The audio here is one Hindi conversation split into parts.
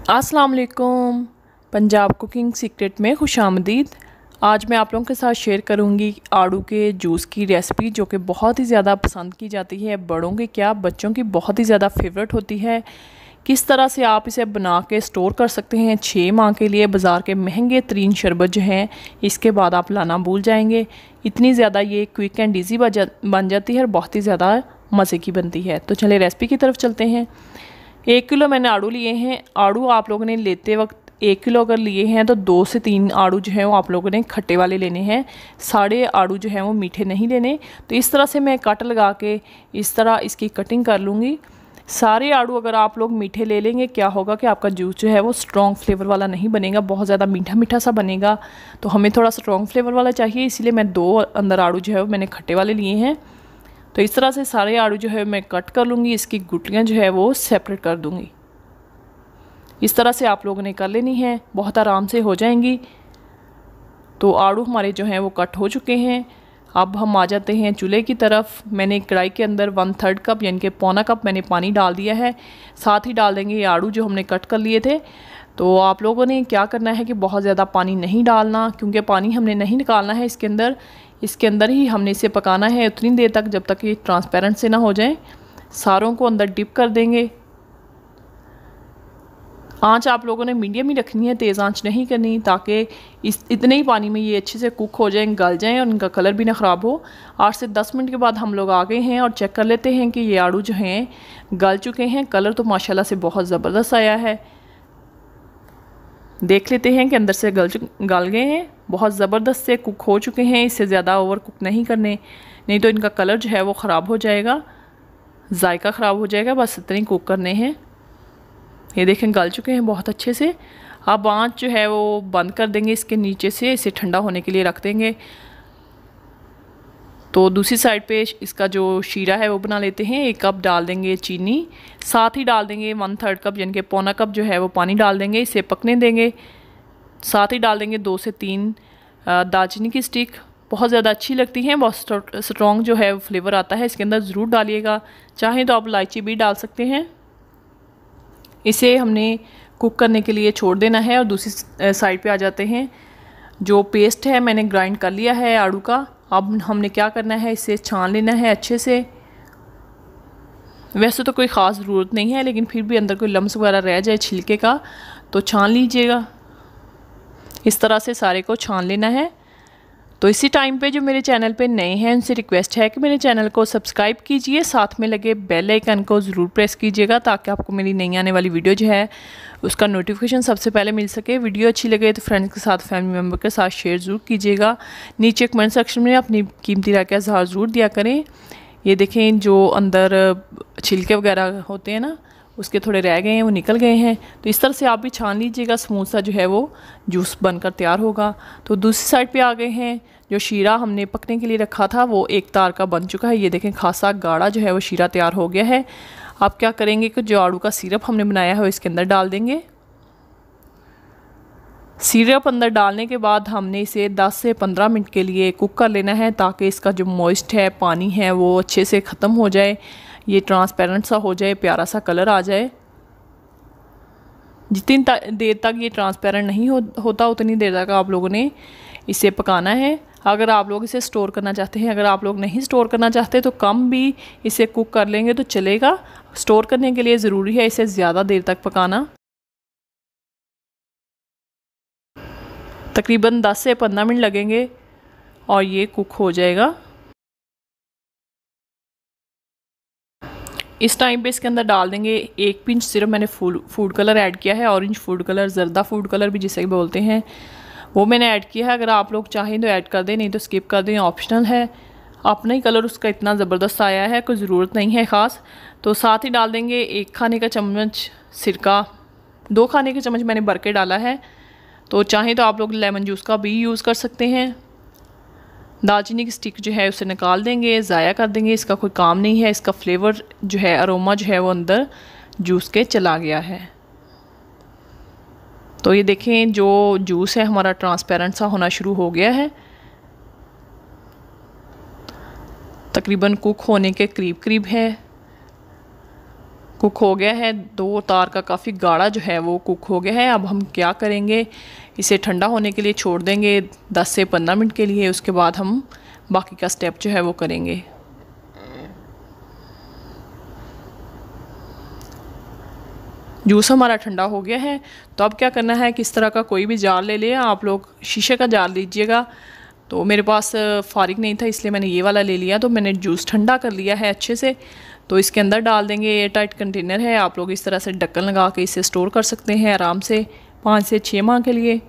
अस्सलाम वालेकुम। पंजाब कुकिंग सीक्रेट में खुशामदीद। आज मैं आप लोगों के साथ शेयर करूंगी आड़ू के जूस की रेसिपी, जो कि बहुत ही ज़्यादा पसंद की जाती है। बड़ों की क्या, बच्चों की बहुत ही ज़्यादा फेवरेट होती है। किस तरह से आप इसे बना के स्टोर कर सकते हैं 6 माह के लिए। बाज़ार के महंगे तरीन शरबत जो हैं इसके बाद आप लाना भूल जाएंगे। इतनी ज़्यादा ये क्विक एंड ईजी बन जाती है और बहुत ही ज़्यादा मज़े की बनती है। तो चलिए रेसिपी की तरफ चलते हैं। 1 किलो मैंने आड़ू लिए हैं। आड़ू आप लोगों ने लेते वक्त 1 किलो अगर लिए हैं तो 2 से 3 आड़ू जो है वो आप लोगों ने खट्टे वाले लेने हैं। सारे आड़ू जो है वो मीठे नहीं लेने। तो इस तरह से मैं कट लगा के इस तरह इसकी कटिंग कर लूँगी। सारे आड़ू अगर आप लोग मीठे ले लेंगे, क्या होगा कि आपका जूस जो है वो स्ट्रॉन्ग फ्लेवर वाला नहीं बनेगा, बहुत ज़्यादा मीठा मीठा सा बनेगा। तो हमें थोड़ा स्ट्रॉन्ग फ्लेवर वाला चाहिए, इसीलिए मैं 2 अंदर आड़ू जो है वो मैंने खट्टे वाले लिए हैं। तो इस तरह से सारे आड़ू जो है मैं कट कर लूँगी। इसकी गुठलियाँ जो है वो सेपरेट कर दूँगी। इस तरह से आप लोगों ने कर लेनी है, बहुत आराम से हो जाएंगी। तो आड़ू हमारे जो हैं वो कट हो चुके हैं। अब हम आ जाते हैं चूल्हे की तरफ। मैंने कढ़ाई के अंदर 1/3 कप यानी कि पौना कप मैंने पानी डाल दिया है। साथ ही डाल देंगे ये आड़ू जो हमने कट कर लिए थे। तो आप लोगों ने क्या करना है कि बहुत ज़्यादा पानी नहीं डालना, क्योंकि पानी हमने नहीं निकालना है इसके अंदर ही हमने इसे पकाना है उतनी देर तक जब तक ये ट्रांसपेरेंट से ना हो जाए। सारों को अंदर डिप कर देंगे। आंच आप लोगों ने मीडियम ही रखनी है, तेज़ आंच नहीं करनी, ताकि इतने ही पानी में ये अच्छे से कुक हो जाएं, गल जाएं और इनका कलर भी ना ख़राब हो। 8 से 10 मिनट के बाद हम लोग आ गए हैं और चेक कर लेते हैं कि ये आड़ू जो हैं गल चुके हैं। कलर तो माशाल्लाह से बहुत ज़बरदस्त आया है। देख लेते हैं कि अंदर से गल गए हैं, बहुत ज़बरदस्त से कुक हो चुके हैं। इससे ज़्यादा ओवर कुक नहीं करने, नहीं तो इनका कलर जो है वो ख़राब हो जाएगा, जायका ख़राब हो जाएगा। बस इतने कुक करने हैं। ये देखें गल चुके हैं बहुत अच्छे से। अब आंच जो है वो बंद कर देंगे इसके नीचे से, इसे ठंडा होने के लिए रख देंगे। तो दूसरी साइड पे इसका जो शीरा है वो बना लेते हैं। 1 कप डाल देंगे चीनी, साथ ही डाल देंगे 1/3 कप यानी कि पौना कप जो है वो पानी डाल देंगे। इसे पकने देंगे। साथ ही डाल देंगे 2 से 3 दालचीनी की स्टिक। बहुत ज़्यादा अच्छी लगती हैं, बहुत स्ट्रॉन्ग जो है फ्लेवर आता है इसके अंदर, ज़रूर डालिएगा। चाहें तो आप इलायची भी डाल सकते हैं। इसे हमने कुक करने के लिए छोड़ देना है। और दूसरी साइड पे आ जाते हैं। जो पेस्ट है मैंने ग्राइंड कर लिया है आड़ू का। अब हमने क्या करना है, इसे छान लेना है अच्छे से। वैसे तो कोई ख़ास ज़रूरत नहीं है, लेकिन फिर भी अंदर कोई लम्स वगैरह रह जाए छिलके का तो छान लीजिएगा। इस तरह से सारे को छान लेना है। तो इसी टाइम पे जो मेरे चैनल पे नए हैं उनसे रिक्वेस्ट है कि मेरे चैनल को सब्सक्राइब कीजिए, साथ में लगे बेल आइकन को ज़रूर प्रेस कीजिएगा, ताकि आपको मेरी नई आने वाली वीडियो जो है उसका नोटिफिकेशन सबसे पहले मिल सके। वीडियो अच्छी लगे तो फ्रेंड्स के साथ, फैमिली मेम्बर के साथ शेयर ज़रूर कीजिएगा। नीचे कमेंट सेक्शन में अपनी कीमती राय का इज़हार ज़रूर दिया करें। ये देखें जो अंदर छिलके वगैरह होते हैं ना, उसके थोड़े रह गए हैं, वो निकल गए हैं। तो इस तरह से आप भी छान लीजिएगा, स्मूथ सा जो है वो जूस बनकर तैयार होगा। तो दूसरी साइड पे आ गए हैं। जो शीरा हमने पकने के लिए रखा था वो 1 तार का बन चुका है। ये देखें खासा गाढ़ा जो है वो शीरा तैयार हो गया है। आप क्या करेंगे कि जो आड़ू का सिरप हमने बनाया है वो इसके अंदर डाल देंगे। सिरप अंदर डालने के बाद हमने इसे 10 से 15 मिनट के लिए कुक कर लेना है, ताकि इसका जो मॉइस्ट है, पानी है, वो अच्छे से ख़त्म हो जाए, ये ट्रांसपेरेंट सा हो जाए, प्यारा सा कलर आ जाए। जितनी देर तक ये ट्रांसपेरेंट नहीं होता उतनी देर तक आप लोगों ने इसे पकाना है। अगर आप लोग इसे स्टोर करना चाहते हैं, अगर आप लोग नहीं स्टोर करना चाहते तो कम भी इसे कुक कर लेंगे तो चलेगा। स्टोर करने के लिए ज़रूरी है इसे ज़्यादा देर तक पकाना। तकरीबन 10 से 15 मिनट लगेंगे और ये कुक हो जाएगा। इस टाइम पे इसके अंदर डाल देंगे 1 पिंच सिर्फ मैंने फूड कलर ऐड किया है। ऑरेंज फूड कलर, जर्दा फूड कलर भी जिसे बोलते हैं, वो मैंने ऐड किया है। अगर आप लोग चाहें तो ऐड कर दें, नहीं तो स्किप कर दें, ऑप्शनल है। अपना ही कलर उसका इतना ज़बरदस्त आया है, कोई ज़रूरत नहीं है ख़ास। तो साथ ही डाल देंगे 1 खाने का चम्मच सिरका। 2 खाने के चम्मच मैंने भर के डाला है। तो चाहें तो आप लोग लेमन जूस का भी यूज़ कर सकते हैं। दालचीनी की स्टिक जो है उसे निकाल देंगे, ज़ाया कर देंगे, इसका कोई काम नहीं है। इसका फ्लेवर जो है, अरोमा जो है वो अंदर जूस के चला गया है। तो ये देखें जो जूस है हमारा ट्रांसपेरेंट सा होना शुरू हो गया है। तकरीबन कुक होने के करीब करीब है। कुक हो गया है। 2 तार का काफ़ी गाढ़ा जो है वो कुक हो गया है। अब हम क्या करेंगे, इसे ठंडा होने के लिए छोड़ देंगे 10 से 15 मिनट के लिए। उसके बाद हम बाकी का स्टेप जो है वो करेंगे। जूस हमारा ठंडा हो गया है, तो अब क्या करना है, किस तरह का कोई भी जार ले लिया। आप लोग शीशे का जार लीजिएगा, तो मेरे पास फारिग नहीं था इसलिए मैंने ये वाला ले लिया। तो मैंने जूस ठंडा कर लिया है अच्छे से, तो इसके अंदर डाल देंगे। एयर टाइट कंटेनर है, आप लोग इस तरह से ढक्कन लगा के इसे स्टोर कर सकते हैं आराम से 5 से 6 माह के लिए।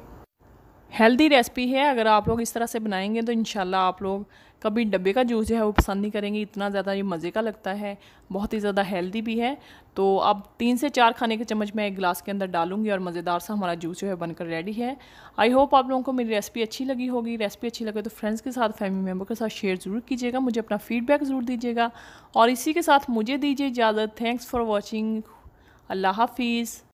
हेल्दी रेसिपी है, अगर आप लोग इस तरह से बनाएंगे तो इंशाल्लाह आप लोग कभी डब्बे का जूस जो है वो पसंद नहीं करेंगे। इतना ज़्यादा ये मज़े का लगता है, बहुत ही ज़्यादा हेल्दी भी है। तो अब 3 से 4 खाने के चम्मच मैं एक गिलास के अंदर डालूंगी और मज़ेदार सा हमारा जूस जो है बनकर रेडी है। आई होप आप लोगों को मेरी रेसिपी अच्छी लगी होगी। रेसिपी अच्छी लगे तो फ्रेंड्स के साथ, फैमिली मेम्बर के साथ शेयर ज़रूर कीजिएगा। मुझे अपना फीडबैक ज़रूर दीजिएगा और इसी के साथ मुझे दीजिए इजाज़त। Thanks for watching. अल्लाह हाफिज़।